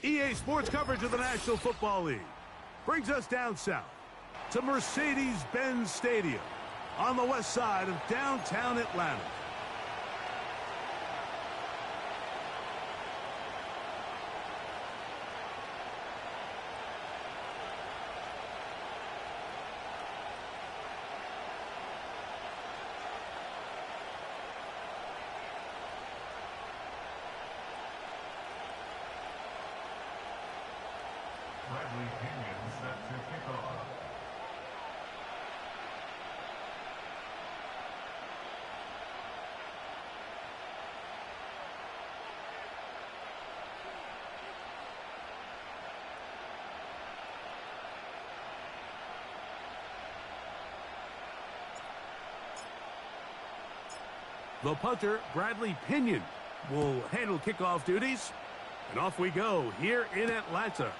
EA Sports coverage of the National Football League brings us down south to Mercedes-Benz Stadium on the west side of downtown Atlanta. Set to kick off. The punter, Bradley Pinion, will handle kickoff duties. And off we go here in Atlanta.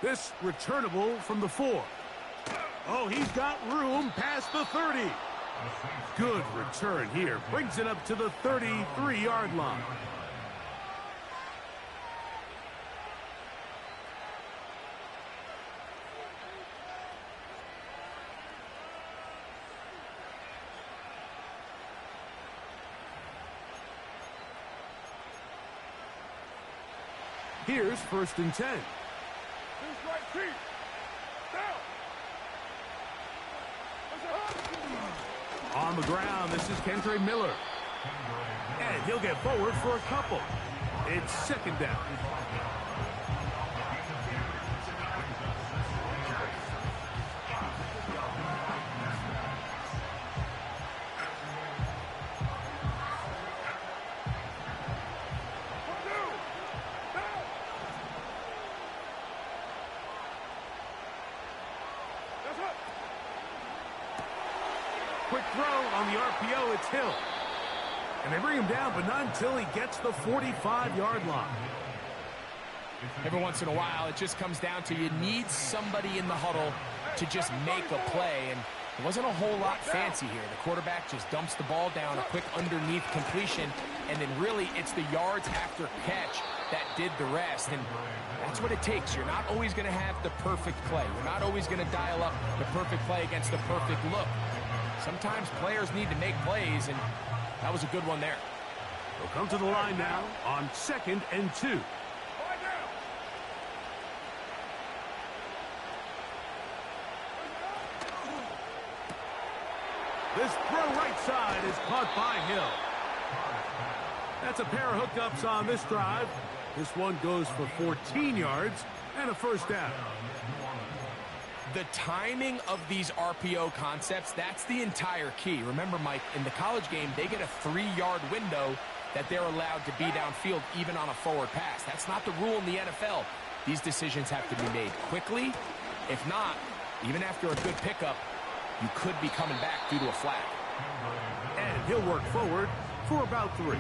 This returnable from the 4. Oh, he's got room past the 30. Good return here. Brings it up to the 33-yard line. Here's 1st and 10. On the ground, this is Kendre Miller. And he'll get forward for a couple. It's 2nd down. Quick throw on the RPO, it's Hill. And they bring him down, but not until he gets the 45-yard line. Every once in a while, it just comes down to you need somebody in the huddle to just make a play. And it wasn't a whole lot fancy here. The quarterback just dumps the ball down, a quick underneath completion, and then really it's the yards after catch that did the rest. And that's what it takes. You're not always going to have the perfect play. You're not always going to dial up the perfect play against the perfect look. Sometimes players need to make plays, and that was a good one there. They'll come to the line now on 2nd and 2. This throw right side is caught by Hill. That's a pair of hookups on this drive. This one goes for 14 yards and a 1st down. The timing of these RPO concepts, that's the entire key. Remember, Mike, in the college game, they get a 3-yard window that they're allowed to be downfield even on a forward pass. That's not the rule in the NFL. These decisions have to be made quickly. If not, even after a good pickup, you could be coming back due to a flag. And he'll work forward for about 3.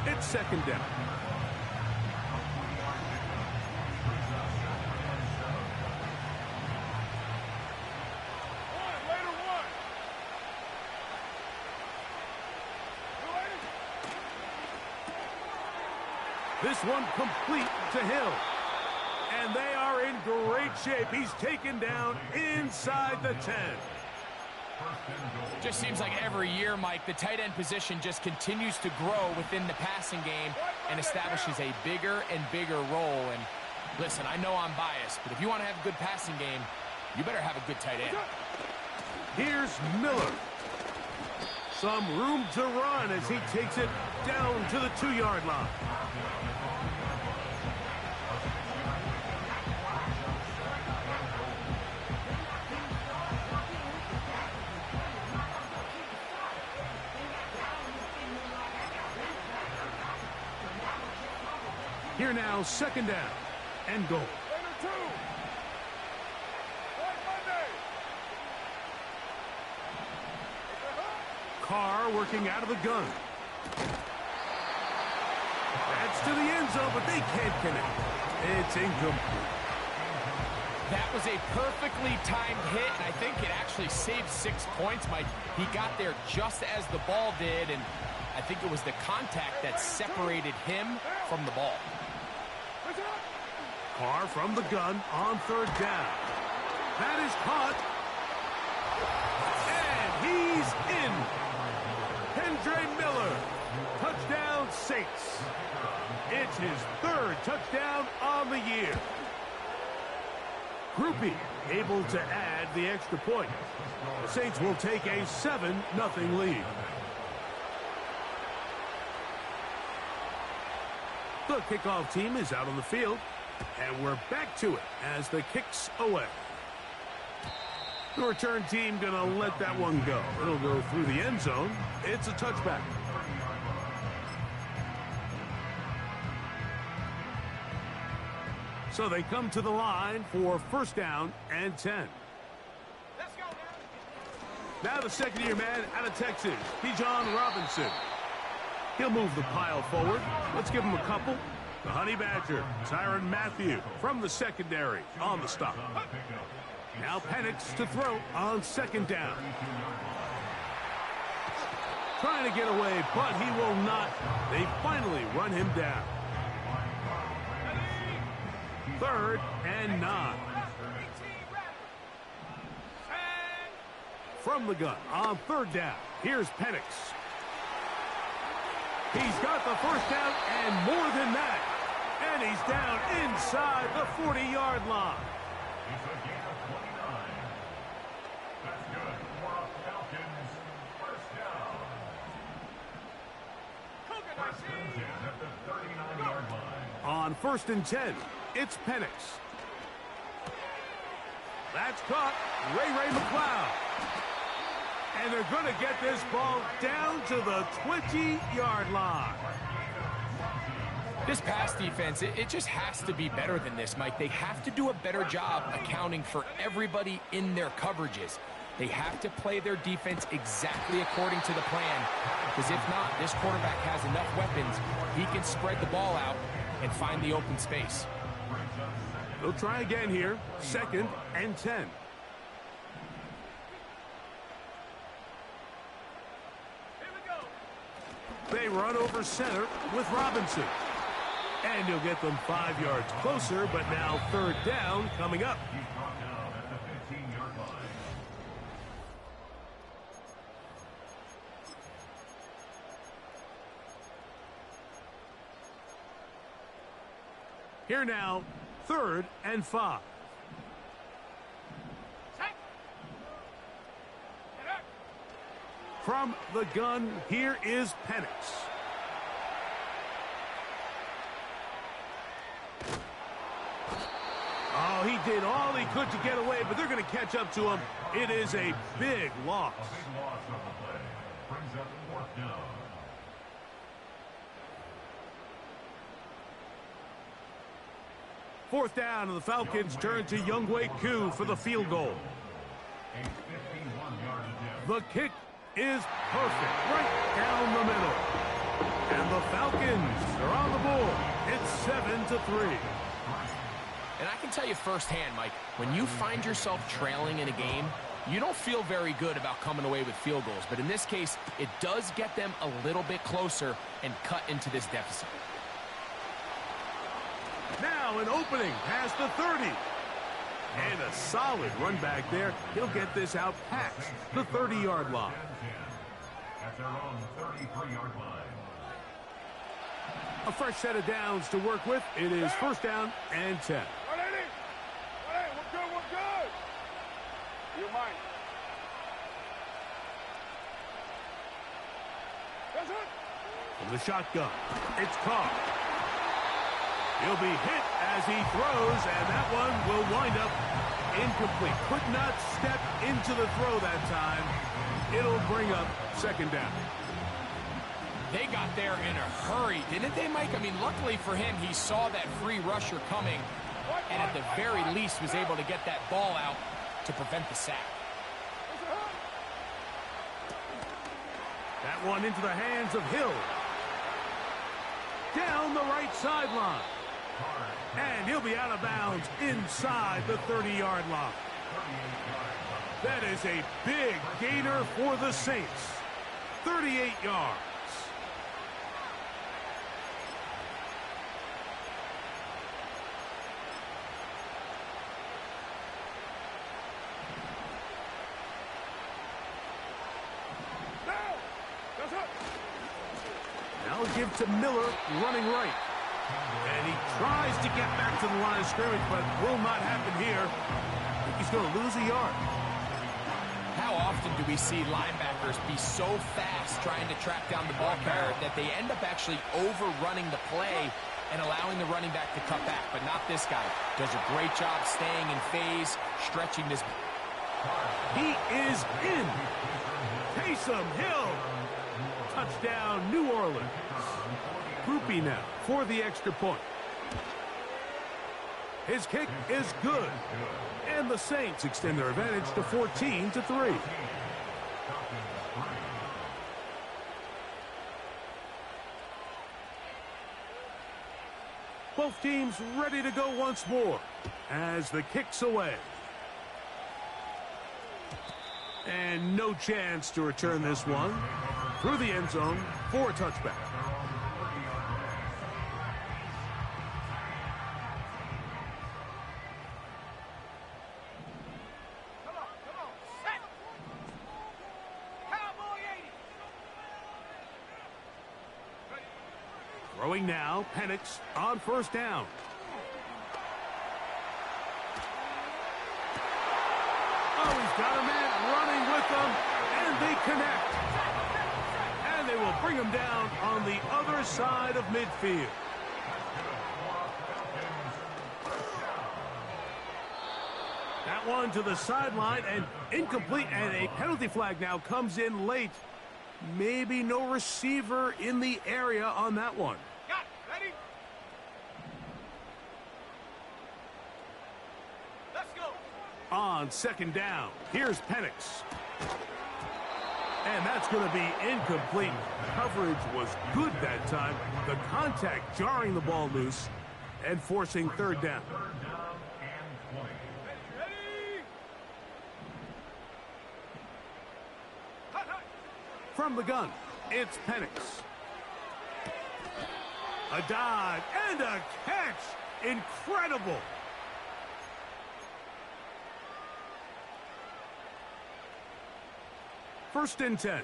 It's 2nd down. This one complete to Hill. And they are in great shape. He's taken down inside the 10. Just seems like every year, Mike, the tight end position just continues to grow within the passing game and establishes a bigger and bigger role. And listen, I know I'm biased, but if you want to have a good passing game, you better have a good tight end. Here's Miller. Some room to run as he takes it down to the 2-yard line. Here now, 2nd down and goal. Carr working out of the gun. That's to the end zone, but they can't connect. It's incomplete. That was a perfectly timed hit, and I think it actually saved 6 points, Mike. He got there just as the ball did, and I think it was the contact that separated him from the ball. Carr from the gun on third down. That is caught. And he's in. Kendre Miller. Touchdown, Saints. It's his third touchdown on the year. Groupie able to add the extra point. The Saints will take a 7-0 lead. The kickoff team is out on the field, and we're back to it as the kick's away. The return team going to let that one go. It'll go through the end zone. It's a touchback. So they come to the line for first down and 10. Let's go now. Now the second-year man out of Texas, Bijan Robinson. He'll move the pile forward. Let's give him a couple. The Honey Badger, Tyrann Mathieu from the secondary on the stop. Now Penix to throw on second down. Trying to get away, but he will not. They finally run him down. 3rd and 9. From the gun on third down. Here's Penix. He's got the first down and more than that. And he's down inside the 40-yard line. It's a gain of 29. That's good for a Falcons first down. First and 10 at the 39-yard line. On 1st and 10, it's Penix. That's caught. Ray McLeod. And they're going to get this ball down to the 20-yard line. This pass defense, it just has to be better than this, Mike. They have to do a better job accounting for everybody in their coverages. They have to play their defense exactly according to the plan, because if not, this quarterback has enough weapons. He can spread the ball out and find the open space. They'll try again here. 2nd and 10. They run over center with Robinson. And he'll get them 5 yards closer, but now 3rd down coming up. He's brought down at the 15-yard line. Here now, 3rd and 5. From the gun, here is Penix. Oh, he did all he could to get away, but they're going to catch up to him. It is a big loss. A big loss of the play. Brings up 4th down. Fourth down, and the Falcons turn to Younghoe Koo for the field goal. A 51-yard attempt. The kick is perfect, right down the middle. And the Falcons are on the board. It's 7-3. And I can tell you firsthand, Mike, when you find yourself trailing in a game, you don't feel very good about coming away with field goals. But in this case, it does get them a little bit closer and cut into this deficit. Now an opening past the 30. And a solid run back there. He'll get this out past the 30-yard line. At their own 33-yard line. A fresh set of downs to work with. It is first down and 10. We're good. You mind? That's it. From the shotgun, it's caught. He'll be hit as he throws, and that one will wind up incomplete. Could not step into the throw that time. It'll bring up second down. They got there in a hurry, didn't they, Mike? I mean, luckily for him, he saw that free rusher coming, and at the very least was able to get that ball out to prevent the sack. That one into the hands of Hill. Down the right sideline. And he'll be out of bounds inside the 30-yard line. That is a big gainer for the Saints. 38 yards. give to Miller, running right. And he tries to get back to the line of scrimmage, but will not happen here. I think he's going to lose a yard. How often do we see linebackers be so fast trying to track down the ball carrier that they end up actually overrunning the play and allowing the running back to cut back? But not this guy. Does a great job staying in phase, stretching this. He is in. Taysom Hill. Touchdown, New Orleans. Groupie now for the extra point. His kick is good. And the Saints extend their advantage to 14-3. Both teams ready to go once more as the kick's away. And no chance to return this one through the end zone for a touchback. Throwing now, Penix on first down. Oh, he's got a man running with them, and they connect. And they will bring him down on the other side of midfield. That one to the sideline and incomplete, and a penalty flag now comes in late. Maybe no receiver in the area on that one. Got it. Ready? Let's go. On second down, here's Penix. And that's going to be incomplete. Coverage was good that time. The contact jarring the ball loose and forcing third down. From the gun, it's Penix. A dive and a catch. Incredible. First and 10.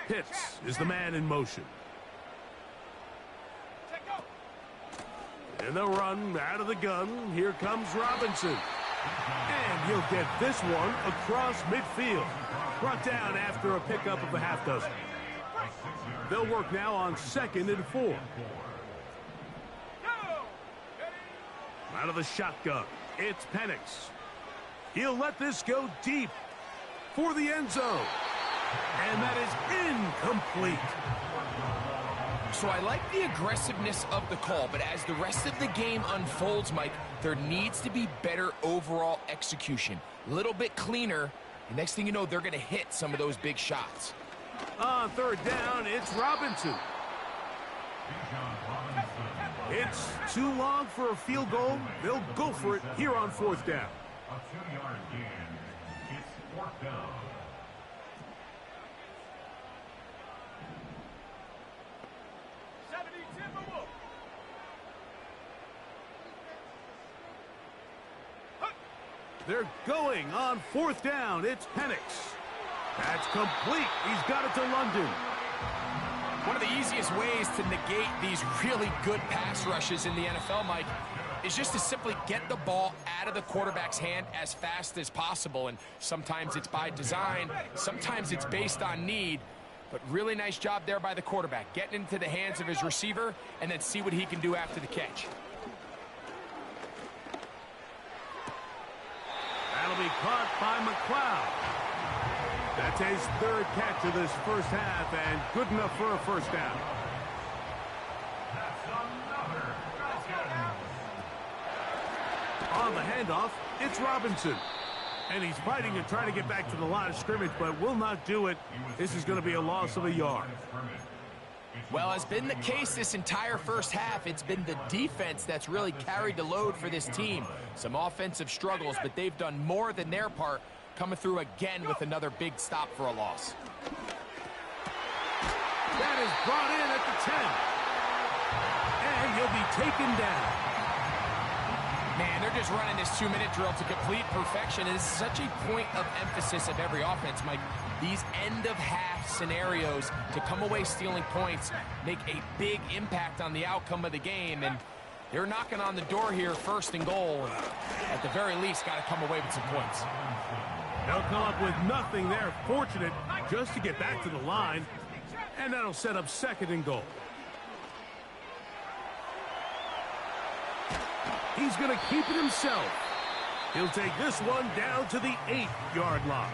Pitts is the man in motion. In the run, out of the gun, here comes Robinson. And he'll get this one across midfield. Brought down after a pickup of a half dozen. They'll work now on 2nd and 4. Out of the shotgun, it's Penix. He'll let this go deep for the end zone. And that is incomplete. So I like the aggressiveness of the call, but as the rest of the game unfolds, Mike, there needs to be better overall execution. A little bit cleaner, and next thing you know, they're going to hit some of those big shots. On third down, it's Robinson. It's too long for a field goal. They'll go for it here on fourth down. A 2-yard gain. It's fourth down. They're going on fourth down. It's Penix. That's complete. He's got it to London. One of the easiest ways to negate these really good pass rushes in the NFL, Mike, is just to simply get the ball out of the quarterback's hand as fast as possible. And sometimes it's by design, sometimes it's based on need. But really nice job there by the quarterback, getting into the hands of his receiver and then see what he can do after the catch. That'll be caught by McLeod. That's his third catch of this first half, and good enough for a first down. That's another touchdown. On the handoff, it's Robinson. And he's fighting and trying to get back to the line of scrimmage, but will not do it. This is going to be a loss of a yard. Well, as been the case this entire first half, it's been the defense that's really carried the load for this team. Some offensive struggles, but they've done more than their part, coming through again with another big stop for a loss. That is brought in at the 10. And he'll be taken down. Man, they're just running this 2-minute drill to complete perfection, and it's such a point of emphasis of every offense, Mike. these end-of-half scenarios to come away stealing points make a big impact on the outcome of the game, and they're knocking on the door here, 1st and goal. At the very least, got to come away with some points. They'll come up with nothing there. Fortunate just to get back to the line, and that'll set up 2nd and goal. He's going to keep it himself. He'll take this one down to the 8-yard line.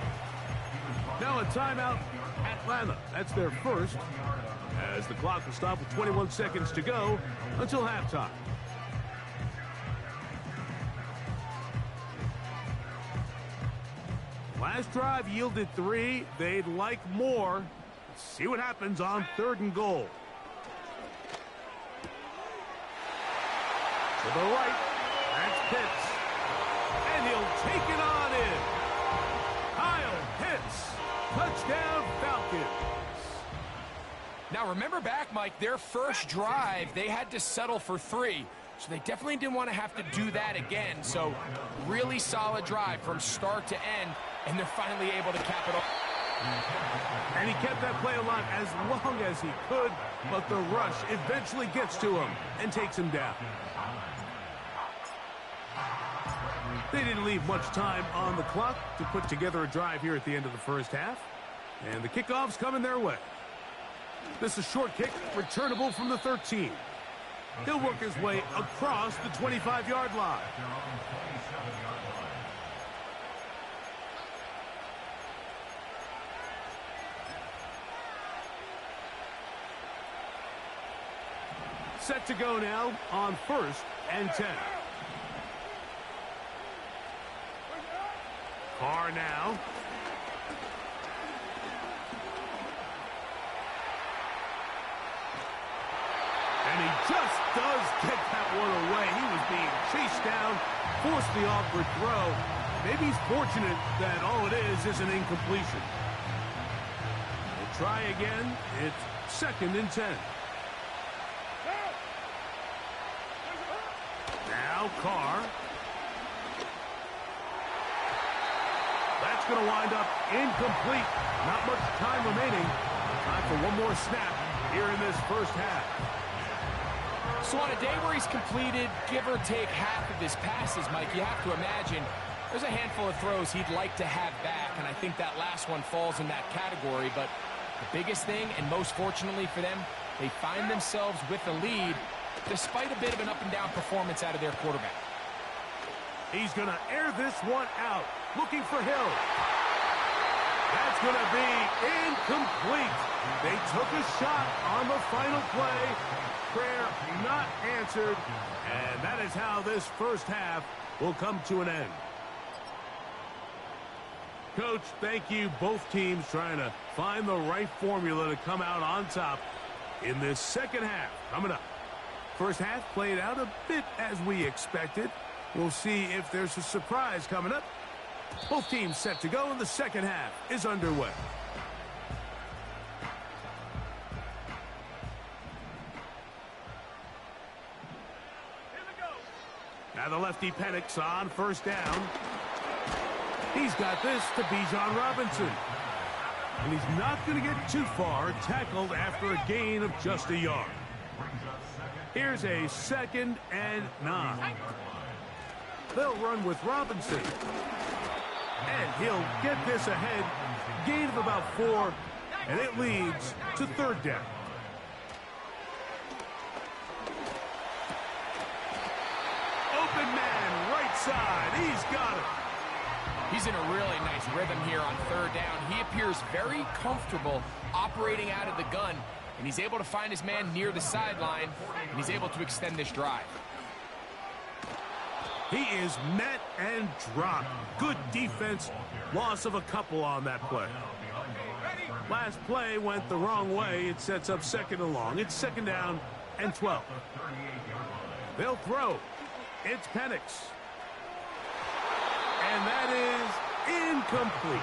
Now a timeout, Atlanta. That's their first, as the clock will stop with 21 seconds to go until halftime. Last drive yielded 3. They'd like more. Let's see what happens on 3rd and goal. To the right, that's Pitts. And he'll take it on in. Kyle Pitts, touchdown Falcons. Now remember back, Mike, their first drive, they had to settle for 3. So they definitely didn't want to have to do that again. So really solid drive from start to end, and they're finally able to cap it off. And he kept that play alive as long as he could, but the rush eventually gets to him and takes him down. They didn't leave much time on the clock to put together a drive here at the end of the first half. And the kickoff's coming their way. This is a short kick, returnable from the 13. He'll work his way across the 25-yard line. Set to go now on 1st and 10. Carr now. And he just does get that one away. He was being chased down, forced the awkward throw. Maybe he's fortunate that all it is an incompletion. We'll try again. It's 2nd and 10. Now Carr. That's going to wind up incomplete. Not much time remaining. Time for one more snap here in this first half. So on a day where he's completed, give or take half of his passes, Mike, you have to imagine there's a handful of throws he'd like to have back, and I think that last one falls in that category. But the biggest thing, and most fortunately for them, they find themselves with the lead despite a bit of an up-and-down performance out of their quarterback. He's going to air this one out, looking for Hill. That's going to be incomplete. They took a shot on the final play. Prayer not answered, and that is how this first half will come to an end. Coach, thank you. Both teams trying to find the right formula to come out on top in this second half. Coming up. First half played out a bit as we expected. We'll see if there's a surprise coming up. Both teams set to go, and the second half is underway. Now the lefty Penix on 1st down. He's got this to Bijan Robinson. And he's not going to get too far, tackled after a gain of just a yard. Here's a 2nd and 9. They'll run with Robinson. And he'll get this ahead. Gain of about 4, and it leads to 3rd down. Open man, right side. He's got it. He's in a really nice rhythm here on 3rd down. He appears very comfortable operating out of the gun, and he's able to find his man near the sideline, and he's able to extend this drive. He is met and dropped. Good defense. Loss of a couple on that play. Last play went the wrong way. It sets up 2nd and long. It's 2nd down and 12. They'll throw. It's Penix. And that is incomplete.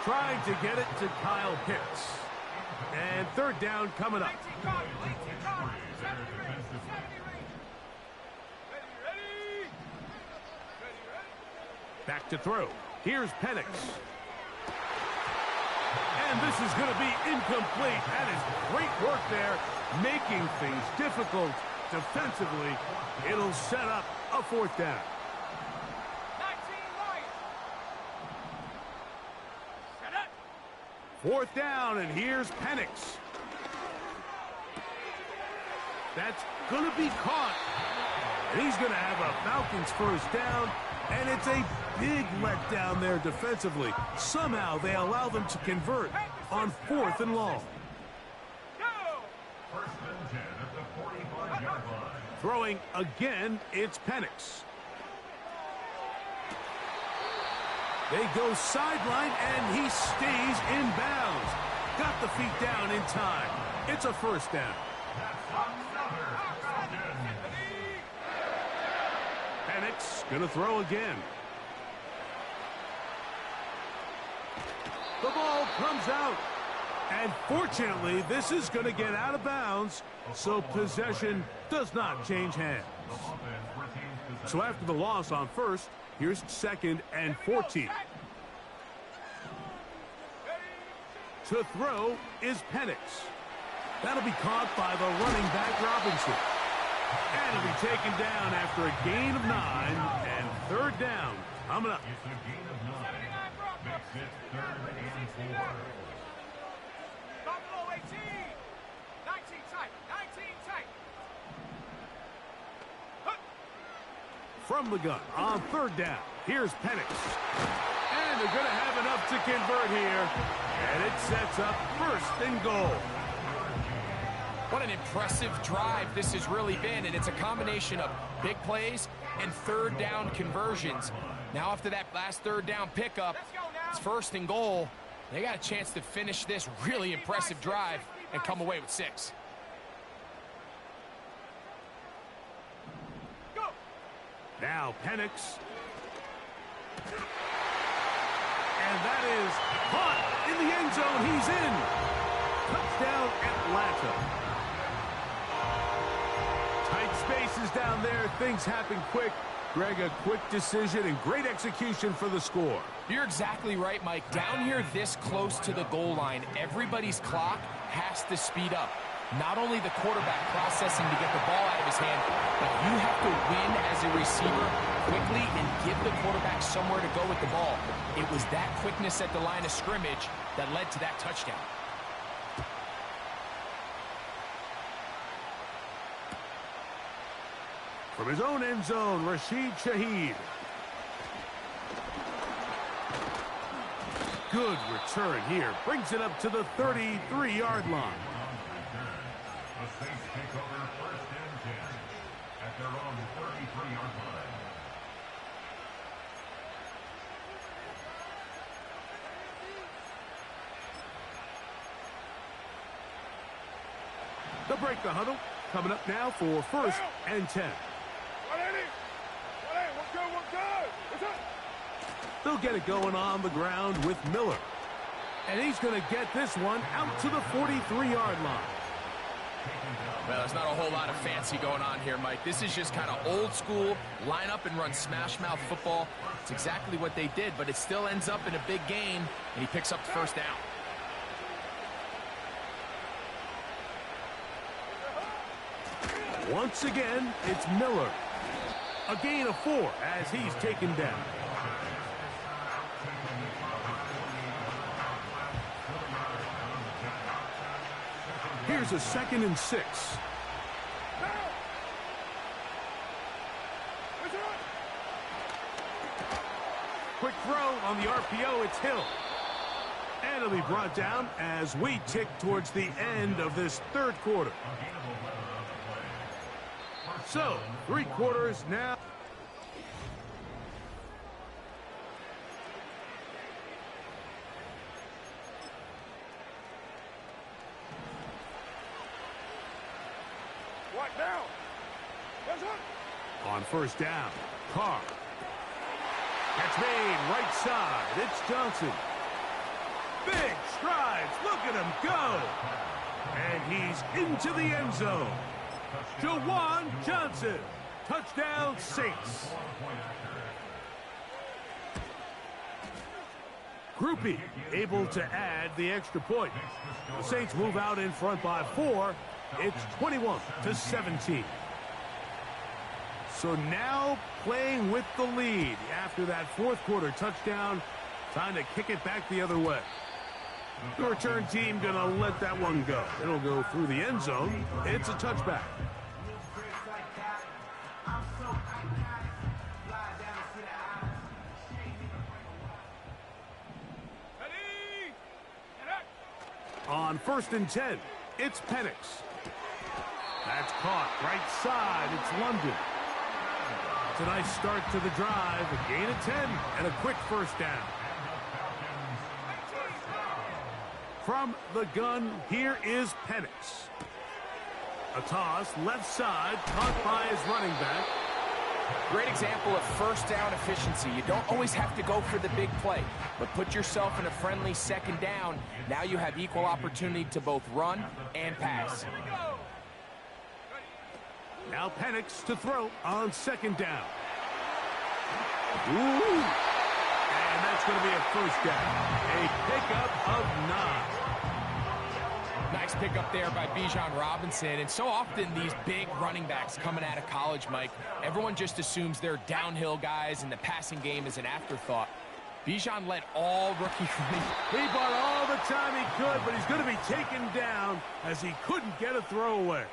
Trying to get it to Kyle Pitts. And 3rd down coming up. Back to throw. Here's Penix. And this is going to be incomplete. That is great work there, making things difficult defensively. It'll set up a fourth down. 19 Lions. Set up. Fourth down, and here's Penix. That's going to be caught. And he's going to have a Falcons first down, and it's a big letdown there defensively. Somehow they allow them to convert on 4th and long. Go. First and 10 at the 45-yard line. Throwing again, it's Penix. They go sideline, and he stays in bounds. Got the feet down in time. It's a first down. Penix going to throw again. The ball comes out. And fortunately, this is going to get out of bounds, so possession does not change hands. So after the loss on first, here's 2nd and 14. To throw is Penix. That'll be caught by the running back Robinson. And it'll be taken down after a gain of 9 and 3rd down coming up. It's a gain of 9. Makes it 3rd and 4. Buffalo 18. 19 tight. 19 tight. From the gun on 3rd down, here's Penix. And they're going to have enough to convert here. And it sets up 1st and goal. What an impressive drive this has really been, and it's a combination of big plays and 3rd down conversions. Now after that last 3rd down pickup, it's 1st and goal. They got a chance to finish this really impressive drive and come away with 6. Go. Now Penix. And that is caught in the end zone. He's in. Touchdown Atlanta. Tight spaces down there. Things happen quick. Greg, a quick decision and great execution for the score. You're exactly right, Mike. Down here this close to the goal line, everybody's clock has to speed up. Not only the quarterback processing to get the ball out of his hand, but you have to win as a receiver quickly and give the quarterback somewhere to go with the ball. It was that quickness at the line of scrimmage that led to that touchdown. From his own end zone, Rashid Shaheed. Good return here. Brings it up to the 33-yard line. The Saints take over 1st and 10 at their own 33-yard line. They'll break the huddle. Coming up now for 1st and 10. They'll get it going on the ground with Miller. And he's going to get this one out to the 43-yard line. Well, there's not a whole lot of fancy going on here, Mike. This is just kind of old school, line up and run smash mouth football. It's exactly what they did, but it still ends up in a big gain, and he picks up the 1st down. Once again, it's Miller. A gain of 4 as he's taken down. Here's a 2nd and 6. Quick throw on the RPO, it's Hill. And it'll be brought down as we tick towards the end of this 3rd quarter. So, 3 quarters now. What now? On 1st down, Carr. Catch made, right side, it's Johnson. Big strides, look at him go. And he's into the end zone. Jawan Johnson, touchdown Saints. Groupie able to add the extra point. The Saints move out in front by 4. It's 21-17. So now playing with the lead after that fourth quarter touchdown. Time to kick it back the other way. The return team going to let that one go. It'll go through the end zone. It's a touchback. On 1st and 10, it's Penix. That's caught right side. It's London. It's a nice start to the drive. A gain of 10 and a quick first down. From the gun, here is Penix. A toss, left side, caught by his running back. Great example of first down efficiency. You don't always have to go for the big play, but put yourself in a friendly second down. Now you have equal opportunity to both run and pass. Now Penix to throw on 2nd down. Ooh! And that's going to be a first down. A pickup of 9. Nice pickup there by Bijan Robinson. And so often these big running backs coming out of college, Mike, everyone just assumes they're downhill guys and the passing game is an afterthought. Bijan led all rookie running. He bought all the time he could, but he's going to be taken down as he couldn't get a throwaway.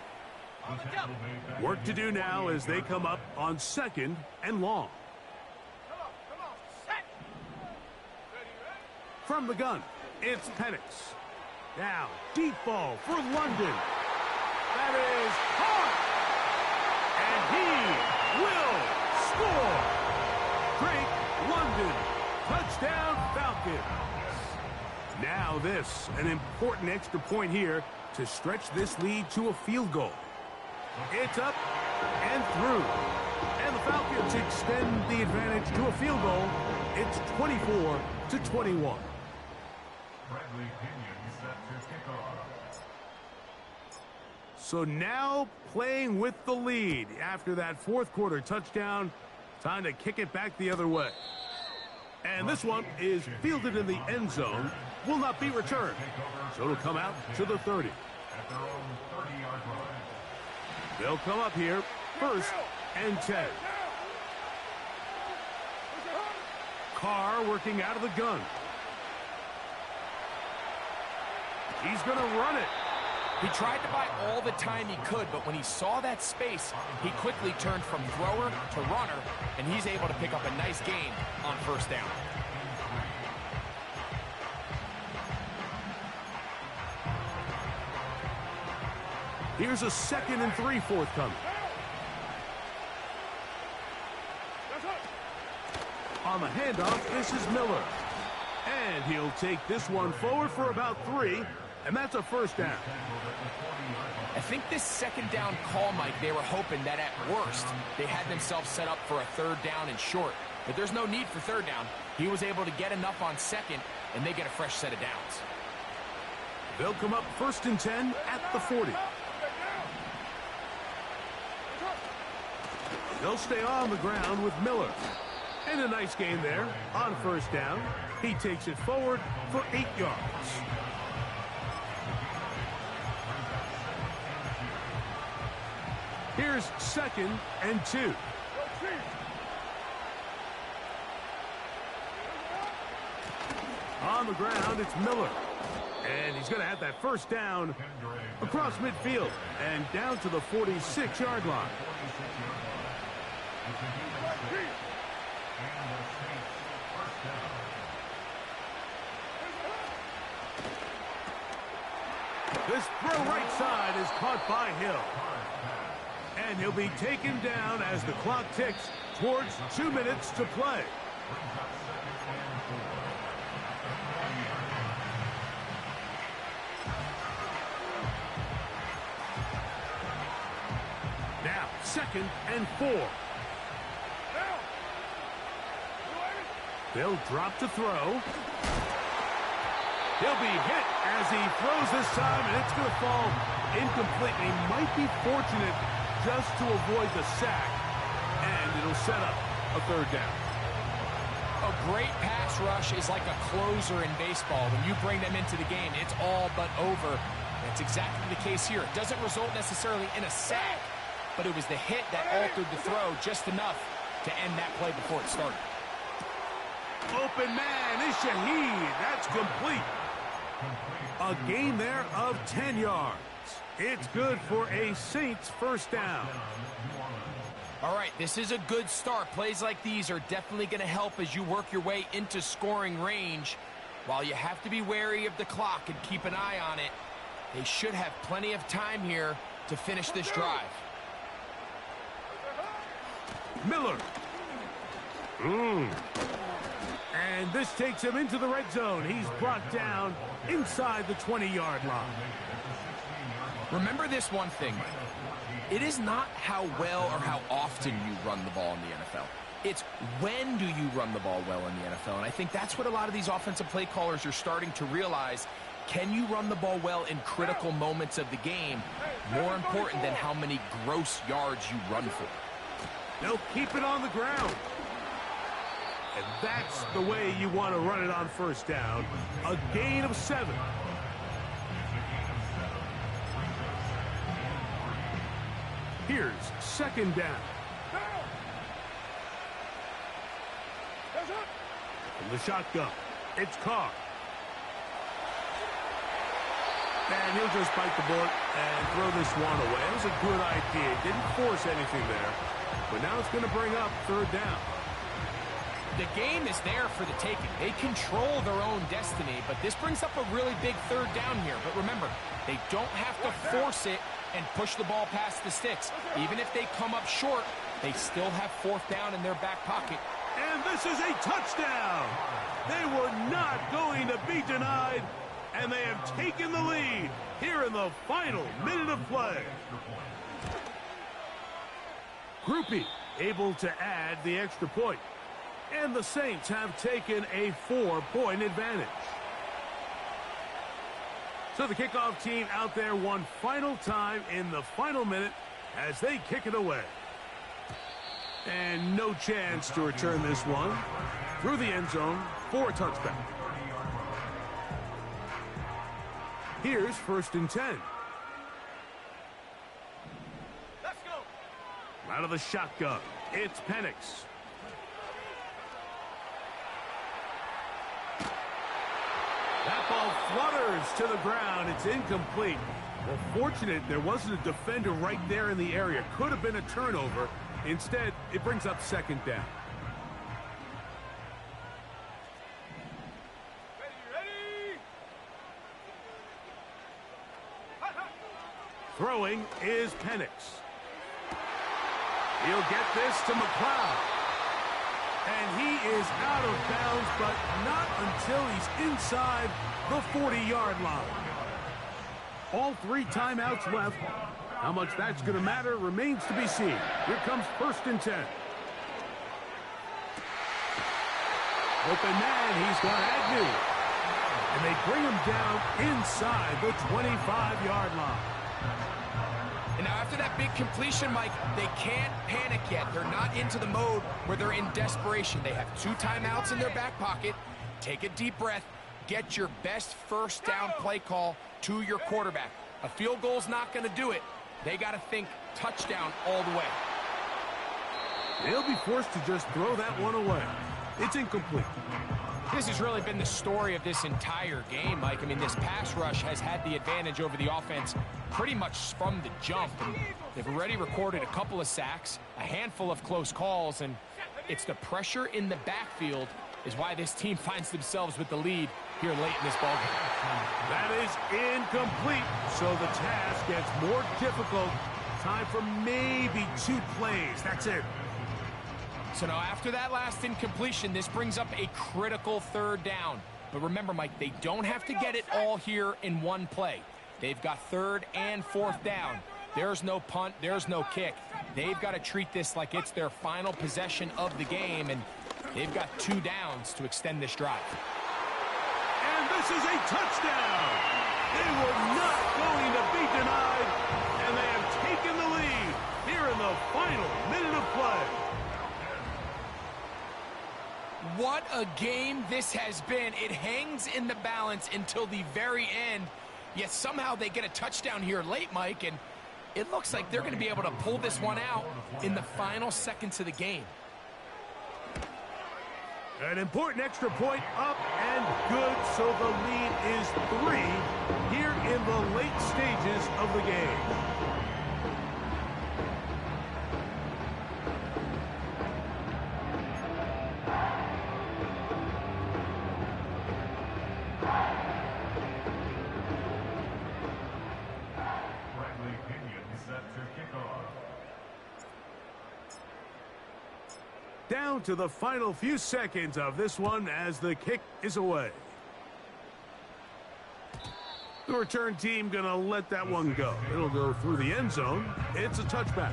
Work to do now as they come up on 2nd and long. From the gun, it's Penix. Now, deep ball for London. That is caught. And he will score. Drake London. Touchdown, Falcons. Now this, an important extra point here to stretch this lead to a field goal. It's up and through. And the Falcons extend the advantage to a field goal. It's 24-21. So now playing with the lead after that fourth quarter touchdown. Time to kick it back the other way. And this one is fielded in the end zone. Will not be returned. So it'll come out to the 30. They'll come up here 1st and 10. Carr working out of the gun. He's going to run it. He tried to buy all the time he could, but when he saw that space, he quickly turned from thrower to runner, and he's able to pick up a nice gain on 1st down. Here's a 2nd and 3 forthcoming. On the handoff, this is Miller. And he'll take this one forward for about 3, and that's a first down. I think this 2nd down call, Mike, they were hoping that at worst, they had themselves set up for a 3rd down and short. But there's no need for 3rd down. He was able to get enough on 2nd, and they get a fresh set of downs. They'll come up 1st and 10 at the 40. They'll stay on the ground with Miller. And a nice gain there on 1st down. He takes it forward for 8 yards. Here's 2nd and 2. On the ground, it's Miller. And he's going to have that first down across midfield and down to the 46-yard line. This throw right side is caught by Hill. And he'll be taken down as the clock ticks towards 2 minutes to play. Now, 2nd and 4. They'll drop to throw. He'll be hit as he throws this time, and it's going to fall incomplete. He might be fortunate just to avoid the sack, and it'll set up a 3rd down. A great pass rush is like a closer in baseball. When you bring them into the game, it's all but over. That's exactly the case here. It doesn't result necessarily in a sack, but it was the hit that altered the throw just enough to end that play before it started. Open man is Shaheed. That's complete. A gain there of 10 yards. It's good for a Saints first down. All right, this is a good start. Plays like these are definitely going to help as you work your way into scoring range. While you have to be wary of the clock and keep an eye on it, they should have plenty of time here to finish this drive. Miller. And this takes him into the red zone. He's brought down inside the 20-yard line. Remember this one thing, Mike. It is not how well or how often you run the ball in the NFL. It's when do you run the ball well in the NFL. And I think that's what a lot of these offensive play callers are starting to realize. Can you run the ball well in critical moments of the game? More important than how many gross yards you run for. They'll keep it on the ground. And that's the way you want to run it on first down. A gain of 7. Here's second down. From the shotgun, it's Carr. And he'll just bite the bullet and throw this one away. It was a good idea. Didn't force anything there. But now it's going to bring up third down. The game is there for the taking. They control their own destiny, but this brings up a really big third down here. But remember, they don't have to force it and push the ball past the sticks. Even if they come up short, they still have fourth down in their back pocket. And this is a touchdown. They were not going to be denied, and they have taken the lead here in the final minute of play. Groupie able to add the extra point. And the Saints have taken a 4-point advantage. So the kickoff team out there one final time in the final minute as they kick it away. And no chance to return this one through the end zone for a touchback. Here's 1st and 10. Let's go. Out of the shotgun, it's Penix. That ball flutters to the ground. It's incomplete. Well, fortunate there wasn't a defender right there in the area. Could have been a turnover. Instead, it brings up second down. Ready. Throwing is Penix. He'll get this to McLeod. And he is out of bounds, but not until he's inside the 40-yard line. All 3 timeouts left. How much that's going to matter remains to be seen. Here comes 1st and 10. Open man, he's got Agnew. And they bring him down inside the 25-yard line. And now after that big completion, Mike, they can't panic yet. They're not into the mode where they're in desperation. They have 2 timeouts in their back pocket. Take a deep breath. Get your best first down play call to your quarterback. A field goal's not going to do it. They got to think touchdown all the way. They'll be forced to just throw that one away. It's incomplete. This has really been the story of this entire game, Mike. I mean, this pass rush has had the advantage over the offense pretty much from the jump. And they've already recorded a couple of sacks, a handful of close calls, and it's the pressure in the backfield is why this team finds themselves with the lead here late in this ballgame. That is incomplete, so the task gets more difficult. Time for maybe 2 plays. That's it. So now after that last incompletion, this brings up a critical third down. But remember, Mike, they don't have to get it all here in one play. They've got 3rd and 4th down. There's no punt. There's no kick. They've got to treat this like it's their final possession of the game, and they've got 2 downs to extend this drive. And this is a touchdown. They were not going to be denied, and they have taken the lead here in the final minute of play. What a game this has been. It hangs in the balance until the very end, yet somehow they get a touchdown here late, Mike, and it looks like they're going to be able to pull this one out in the final seconds of the game. An important extra point up and good, so the lead is 3 here in the late stages of the game. Down to the final few seconds of this one as the kick is away. The return team gonna let that one go. It'll go through the end zone. It's a touchback.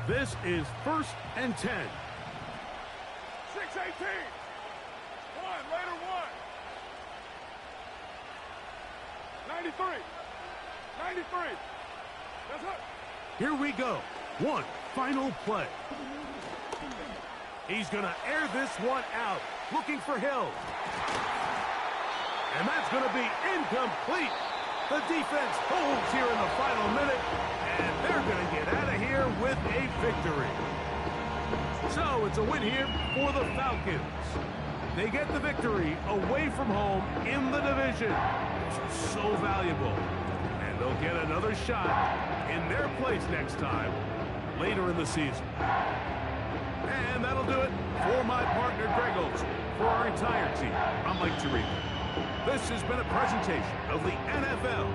This is 1st and 10. 6-18. One, later one. 93. 93. That's it. Here we go. One final play. He's going to air this one out, looking for Hill. And that's going to be incomplete. The defense holds here in the final minute, and they're going to get out of here with a victory. So it's a win here for the Falcons. They get the victory away from home in the division, which is so valuable. And they'll get another shot in their place next time later in the season. And that'll do it for my partner, Greg Olson. For our entire team, I'm Mike Tirico. This has been a presentation of the NFL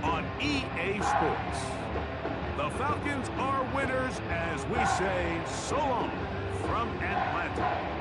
on EA Sports. The Falcons are winners as we say so long from Atlanta.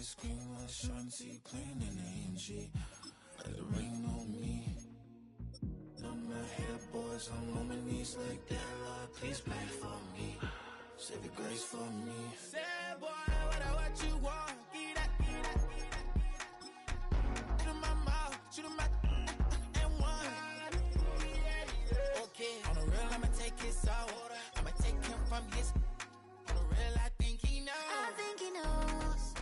scream like Shanti playing in AMG. Let it rain on me. I'm not here, boys. I'm on my knees like that. Lord, please pray for me. Save your grace for me. Say, boy, what you want? Get that. Shoot in my mouth, shoot in my and one. Okay, on the real, I'ma take his out. I'ma take him from his. On the real, I think he knows. I think he knows.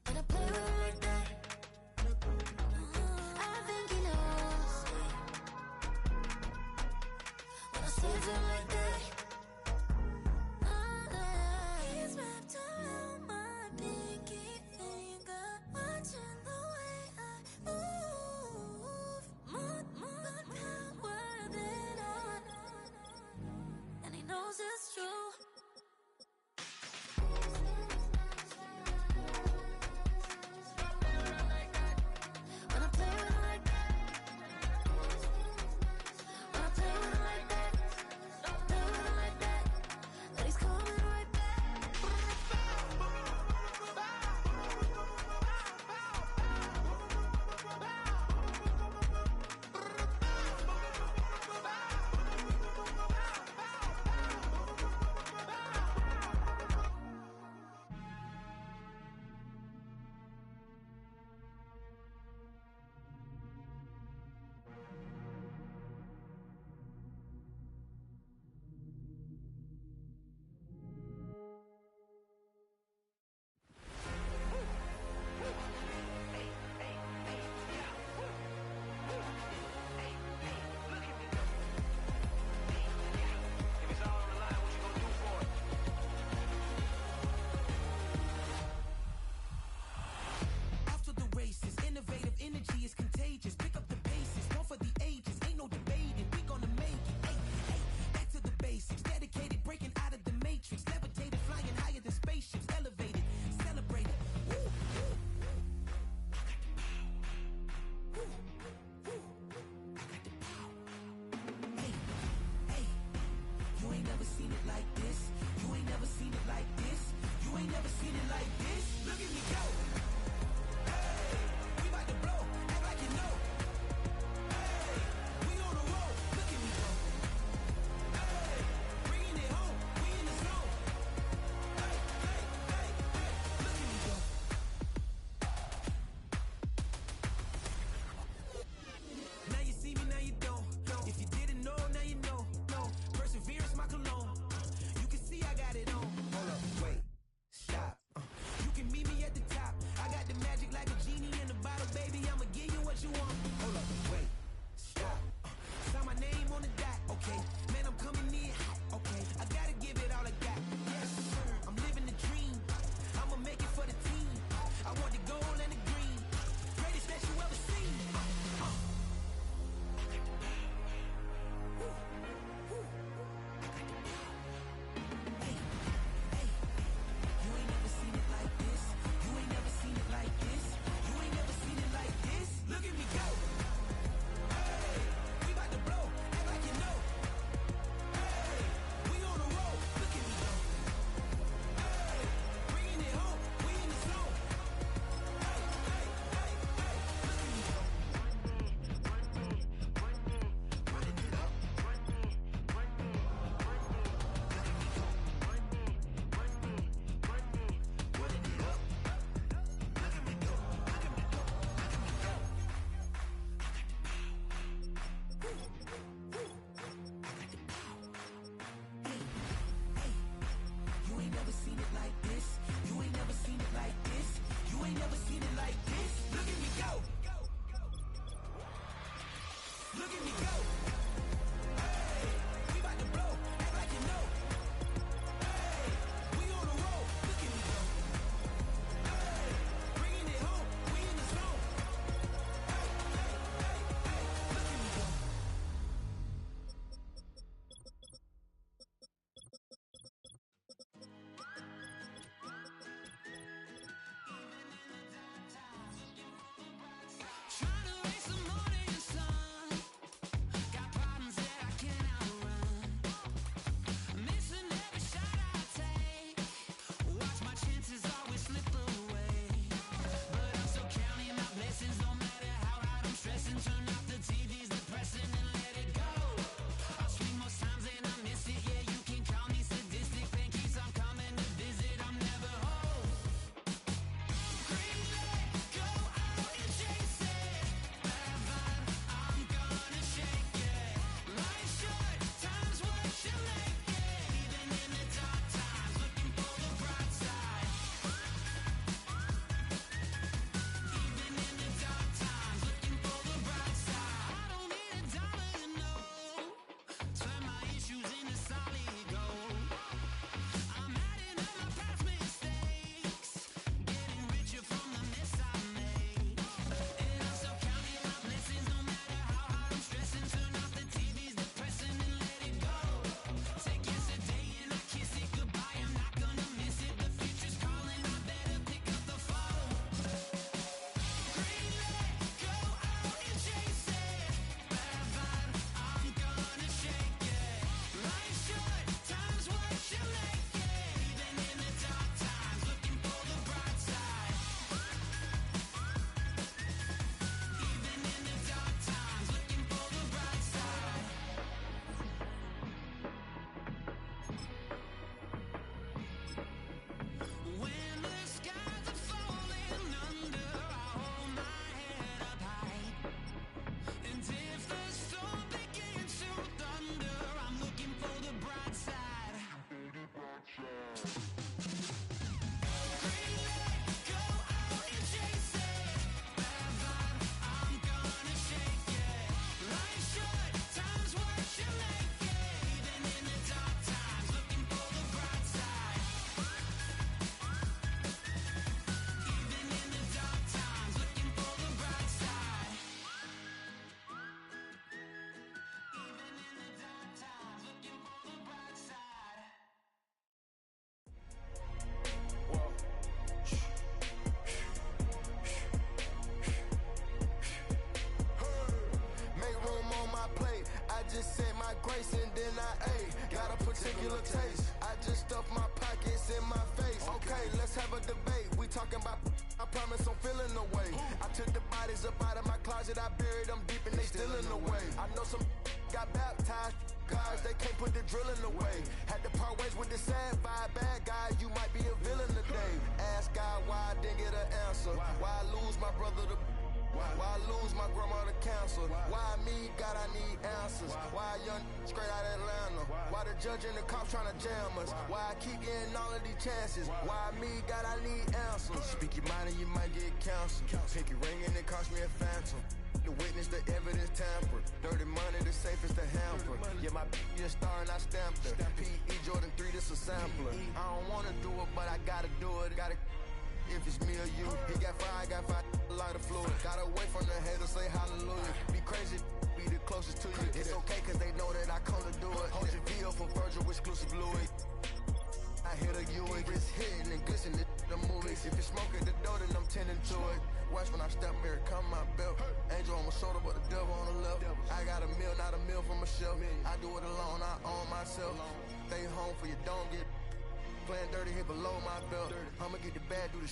But I play with him like that. I think he knows. When I save him like that.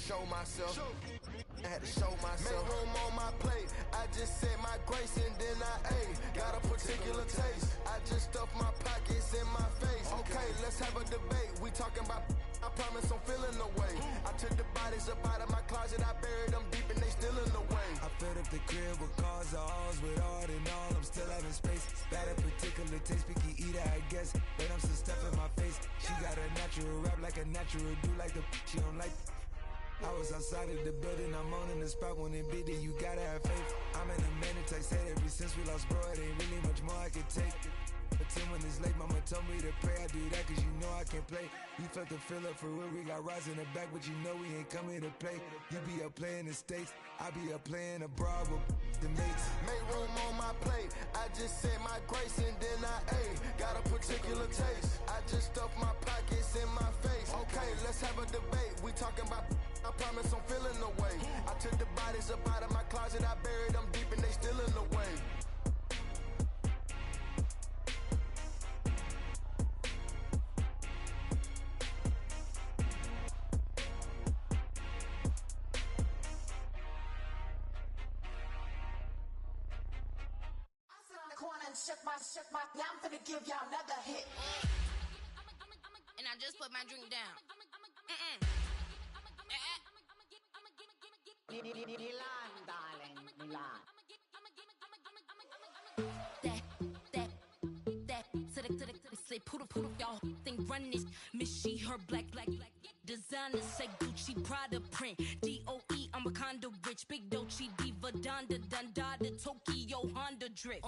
Show myself. I had to show myself. Make room on my plate. I just said my grace and then I ate. Got a particular taste. I just stuffed my pockets in my face. Okay, let's have a debate. We talking about. I promise I'm feeling the way. I took the bodies up out of my closet. I buried them deep and they still in the way. I filled up the crib with cars, the halls with art and all. I'm still having space. Got a particular taste, picky eater, I guess. But I'm still stuff in my face. She got a natural rap like a natural do like the. She don't like. I was outside of the building, I'm on in the spot when it beat it, you gotta have faith. I'm in a minute, I said ever since we lost bro, it ain't really much more I can take. But 10 when it's late, mama told me to pray, I do that cause you know I can play. You felt the fill up for real, we got rides in the back, but you know we ain't coming to play. You be up playing the States, I be up playing abroad with the mates. Make room on my plate, I just said my grace and then I ate. Got a particular taste, I just stuffed my pockets in my face. Okay, let's have a debate, we talking about. I promise I'm feeling the way. I took the bodies up out of my closet. I buried them deep and they still in the way. I sit on the corner and shook my, yeah, I'm finna give y'all another hit. And I just put my drink down. Milan, darling, Milan. That, say poodle, y'all think run this. Miss she, her black, designer say Gucci, Prada print. DOE, I'm a condo rich, big Dolce, Diva, Donda, Dundada, Tokyo, Honda drip.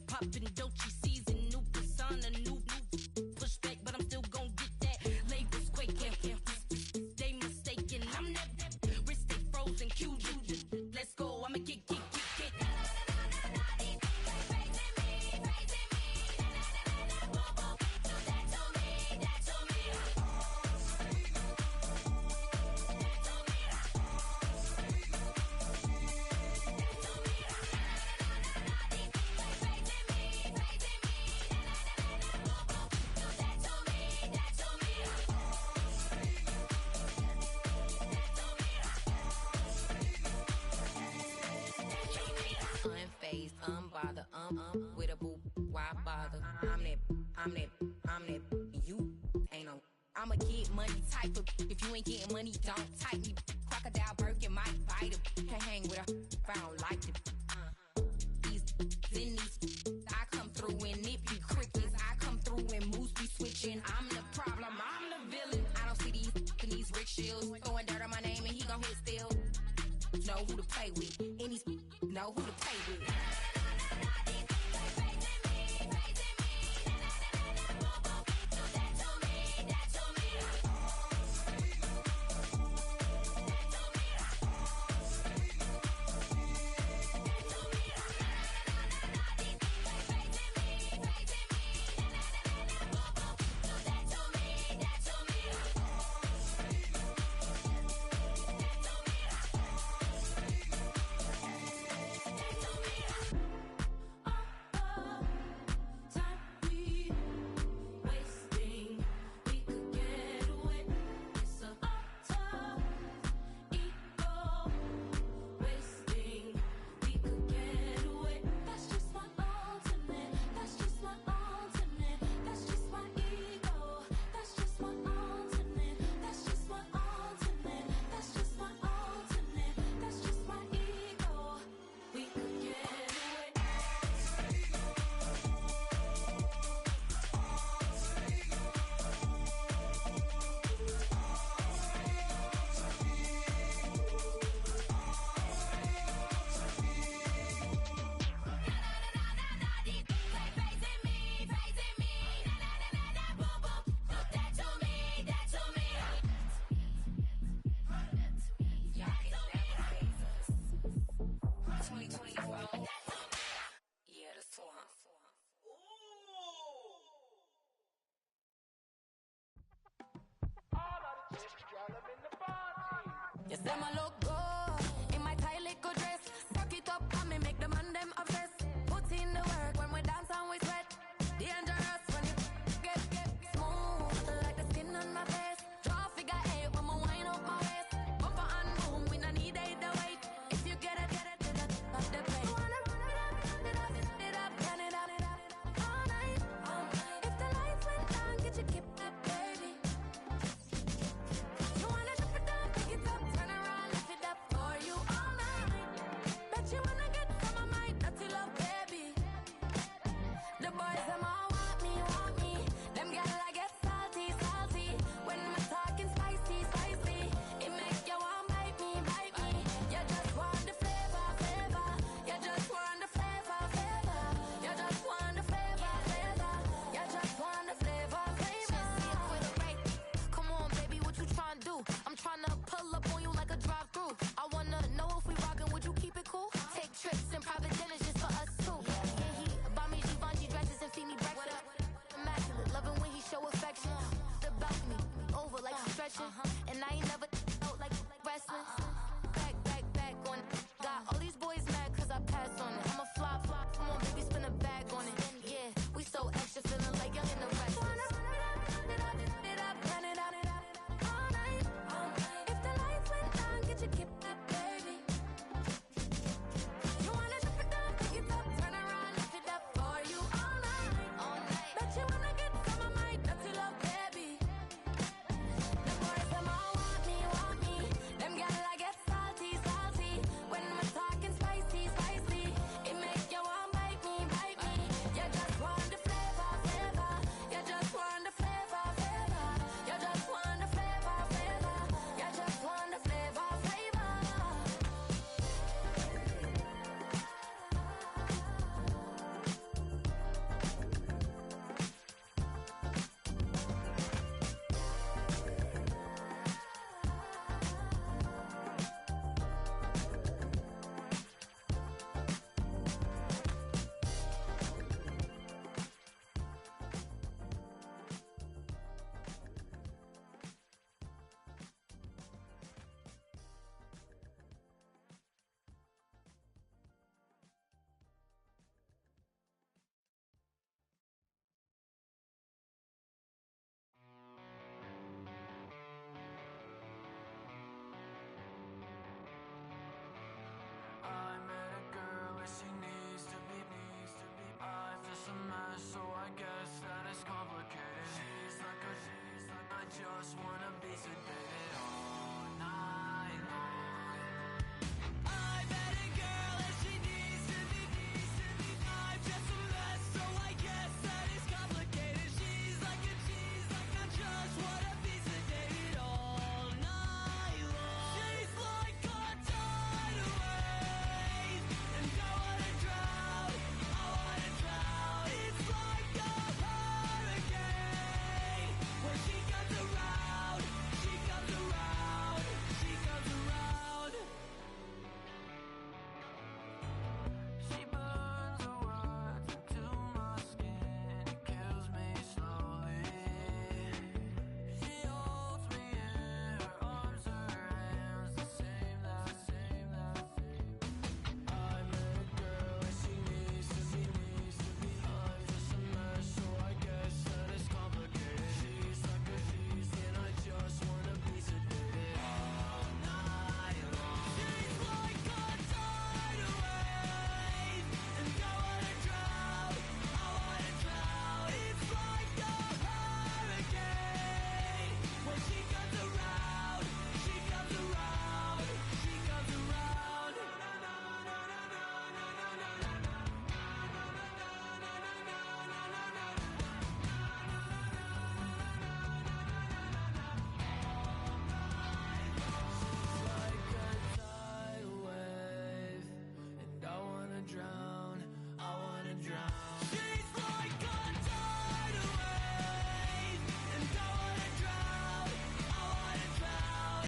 Poppin' Dolce season, new persona, new pushback, but I'm still gon' get that. Labels quaking, they mistaken. I'm that wrist stay frozen, Q. Let's go, I'ma get. Unbothered, with a boo, why bother? I'm that, you ain't no. I'm a get money type of, if you ain't getting money, don't type me. Crocodile Birkin might bite him. Can't hang with her if I don't like it. These, I come through and nip be crickets. I come through and moose be switching. know who to play with. And these know who to play with. You say my look